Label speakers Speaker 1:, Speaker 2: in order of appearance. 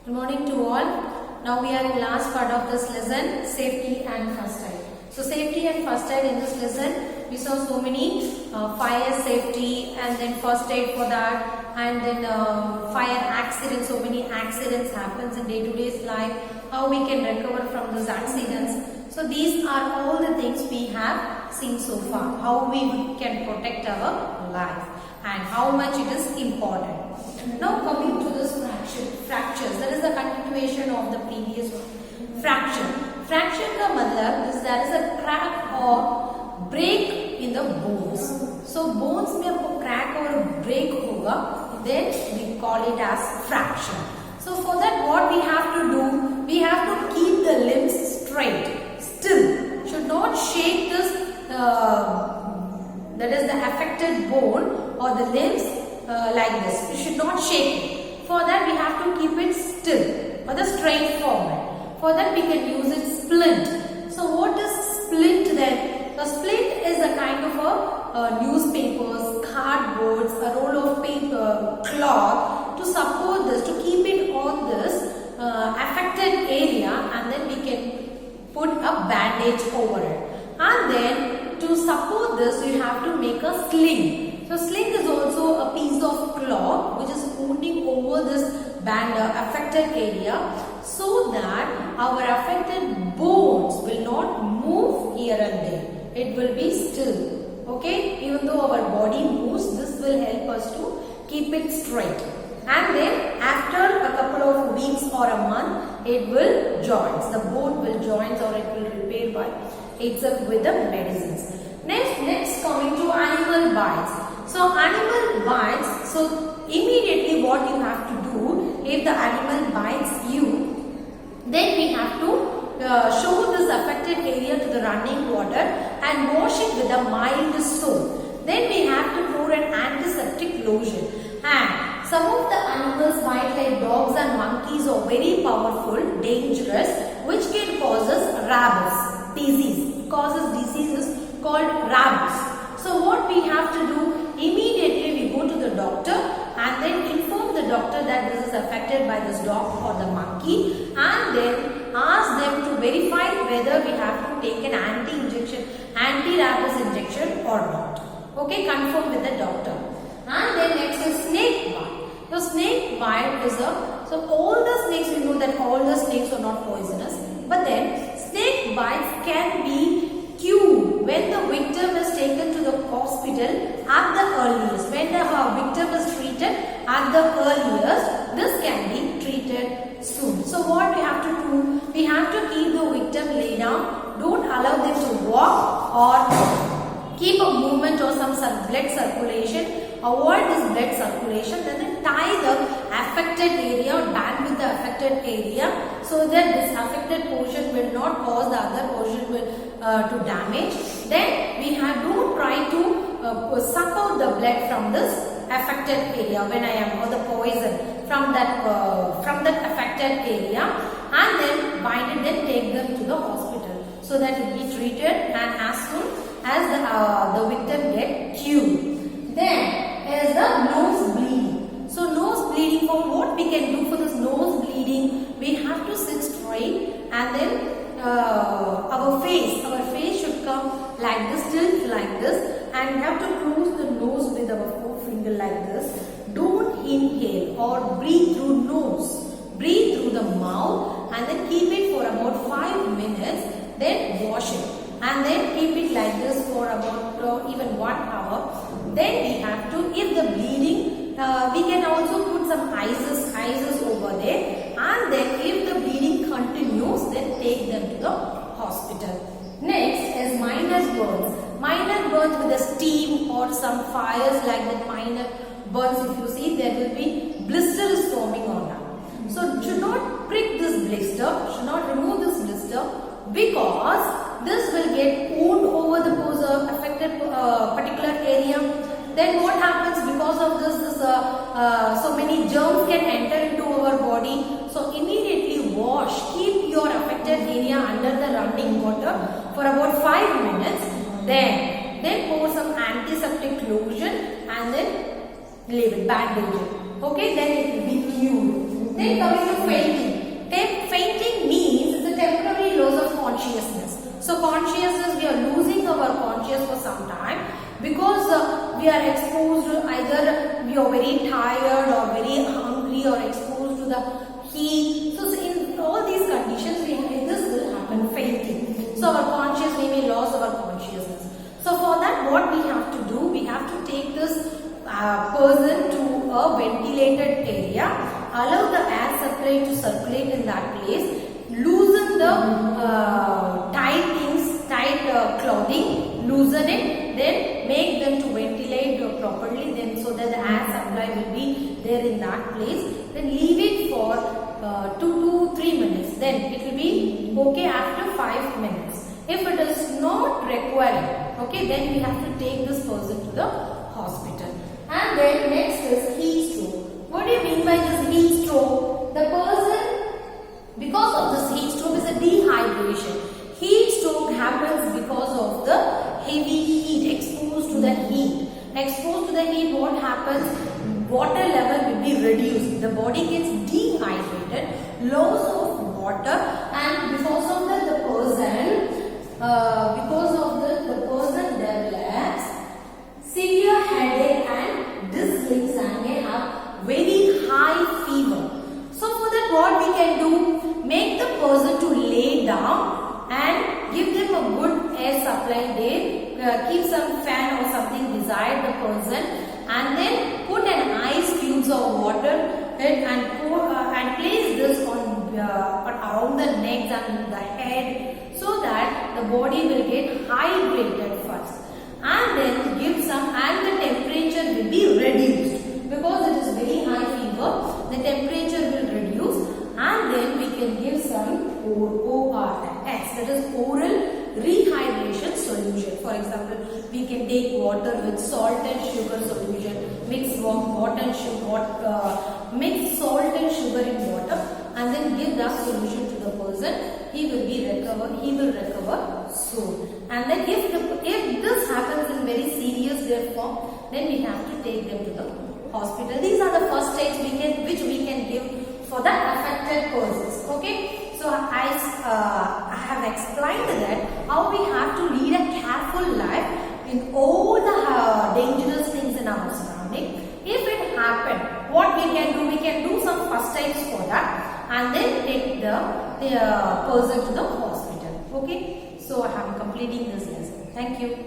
Speaker 1: Good morning to all. Now we are in last part of this lesson, safety and first aid. So safety and first aid in this lesson, we saw so many fire safety and then first aid for that, and then fire accidents. So many accidents happens in day-to-day life. How we can recover from those accidents. So these are all the things we have seen so far. How we can protect our life and how much it is important. Now coming to this fractures, that is the continuation of the previous one. Fracture का मतलब is there is a crack or break in the bones. So bones में आपको crack or break होगा, then we call it as fracture. So for that what we have to do? We have to keep the limbs straight. Still, should not shake this. That is the affected bone or the limbs like this. You should not shake it. For that we have to keep it still or the straight forward. For that we can use it splint. So what is splint then? The splint is a kind of a newspapers, cardboards, a roll of paper, cloth to support this, to keep it on this affected area, and then we can put a bandage over it. And then to support this you have to make a sling. So sling is also a piece of cloth which is holding over this affected area, so that our affected bones will not move here and there. It will be still. Okay, even though our body moves, this will help us to keep it straight. And then after a couple of weeks or a month, it will join. The bone will join or it will repair by itself with the medicines. Next coming to animal bites. So animal bites, so immediately what you have to do, if the animal bites you, then we have to show this affected area to the running water and wash it with a mild soap. Then we have to pour an antiseptic lotion. And some of the animals bite like dogs and monkeys are very powerful, dangerous, which can cause us rabies, disease. Causes diseases called rabies. So what we have to do, immediately we go to the doctor and then inform the doctor that this is affected by this dog or the monkey, and then ask them to verify whether we have to take an anti-rabies injection or not. Okay, confirm with the doctor. And then next is snake bite. So snake bite is so all the snakes, we know that all the snakes are not poisonous, but then snake bites can be cured when the victim is taken to the hospital at the earliest. When the victim is treated at the earliest, this can be treated soon. So what we have to do? We have to keep the victim lay down. Don't allow them to walk or keep a movement or some blood circulation. Avoid this blood circulation. Then tie the affected area or band with the affected area, so that this affected portion will not cause the other portion to damage. Then we don't try to suck out the blood from this affected area when I am, or the poison from that affected area, and then bind it, then take them to the hospital so that it be treated and as soon as the victim get cured. Then is the nose bleeding. So nose bleeding, for what we can do for this nose bleeding, we have to sit straight, and then our face should come like this, tilt like this, and we have to close the nose with our forefinger like this. Don't inhale or breathe through nose. Breathe through the mouth and then keep it for about 5 minutes, then wash it. And then keep it like this for about even 1 hour. Then we have to, if the bleeding, we can also put some ices over there. And then if the bleeding continues, then take them to the hospital. Next is minor burns. Minor burns with a steam or some fires like that. Minor burns, if you see, there will be blister is forming on that. So should not prick this blister, should not remove this blister, because this will get wound over the affected particular area. Then what happens because of this, so many germs can enter into our body. So immediately wash, keep your affected area under the running water for about 5 minutes. Then pour some antiseptic lotion and then leave it, bandage it. Okay, then it will be cured. Then coming to fainting. Fainting means it's a temporary loss of consciousness. So consciousness, we are losing our consciousness for some time because we are exposed, either we are very tired or very hungry or exposed to the heat. So in all these conditions, this will happen, fainting. So our consciousness, we may lose our consciousness. So for that, what we have to do, we have to take this person to a ventilated area, allow the air supply to circulate in that place, loosen the tight clothing, loosen it, then make them to ventilate properly, then so that the air supply will be there in that place. Then leave it for 2 to 3 minutes. Then it will be okay after 5 minutes. If it is not required, okay, then we have to take this person to the hospital. And then next is heat stroke. What do you mean by this heat stroke? The person, because of this heat stroke, is a dehydration. Heat stroke happens because of the heavy heat, exposed to the heat. Exposed to the heat, what happens? Water level will be reduced. The body gets dehydrated, loss of water, and because of that, the person develops severe headache and dizziness and may have very high fever. So for that, what we can do? Make the person to lay down and give them a good air supply there. Keep some fan or something beside the person, and then put an ice cubes of water and place this on around the neck and the head, so that the body will get hydrated first, and then give some, and the temperature will be reduced because it is very high fever. The temperature will reduce, and then we can give some ORS, that is oral rehydration solution. For example, we can take water with salt and sugar solution, mix water and sugar, mix salt and sugar in water, and then give that solution to the person. He will recover soon. And then if this happens in very serious form, then we have to take them to the hospital. These are the first aids which we can give for the affected persons. Okay. So I have explained that how we have to lead a careful life in all the dangerous things in our surrounding. If it happened, what we can do? We can do some first aids for that, and then take the person to the hospital. Okay. So I am completing this lesson. Thank you.